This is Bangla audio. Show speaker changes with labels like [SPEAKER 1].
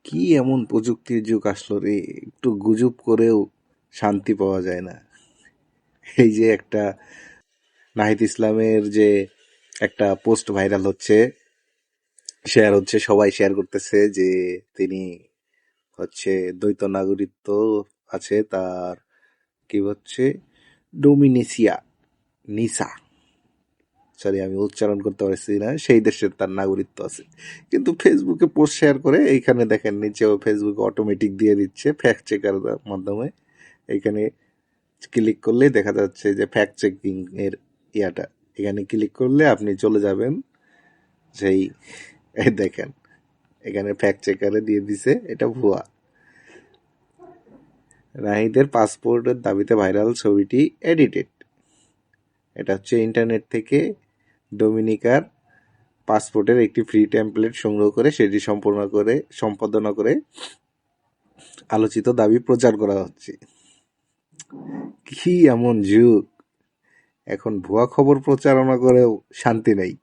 [SPEAKER 1] কি এমন প্রযুক্তির যুগ আসলো রে, একটু গুজব করেও শান্তি পাওয়া যায় না। এই যে একটা নাহিদ ইসলামের যে একটা পোস্ট ভাইরাল হচ্ছে, সবাই শেয়ার করতেছে যে তিনি হচ্ছে দ্বৈত নাগরিকত্ব আছে তার, কি হচ্ছে ডোমিনেসিয়া নিসা, সরি আমি উচ্চারণ করতে পারছি না, সেই দেশের তার নাগরিকত্ব আছে। কিন্তু ফেসবুকে পোস্ট শেয়ার করে এইখানে দেখেন নিচেও ফেসবুক অটোমেটিক দিয়ে দিচ্ছে ফ্যাক্ট চেকার মাধ্যমে। এইখানে ক্লিক করলে দেখা যাচ্ছে যে ফ্যাক্ট চেকিং এর ইয়াটা, এখানে ক্লিক করলে আপনি চলে যাবেন সেই, এই দেখেন এখানে ফ্যাক্ট চেকারে দিয়ে দিছে এটা ভুয়া। নাহিদের পাসপোর্টের দাবিতে ভাইরাল ছবিটি এডিটেড। এটা হচ্ছে ইন্টারনেট থেকে ডোমিনিকার পাসপোর্টের একটি ফ্রি টেমপ্লেট সংগ্রহ করে সেটি সম্পাদনা করে আলোচিত দাবি প্রচার করা হচ্ছে। কি এমন যুগ, এখন ভুয়া খবর প্রচারণা করেও শান্তি নেই।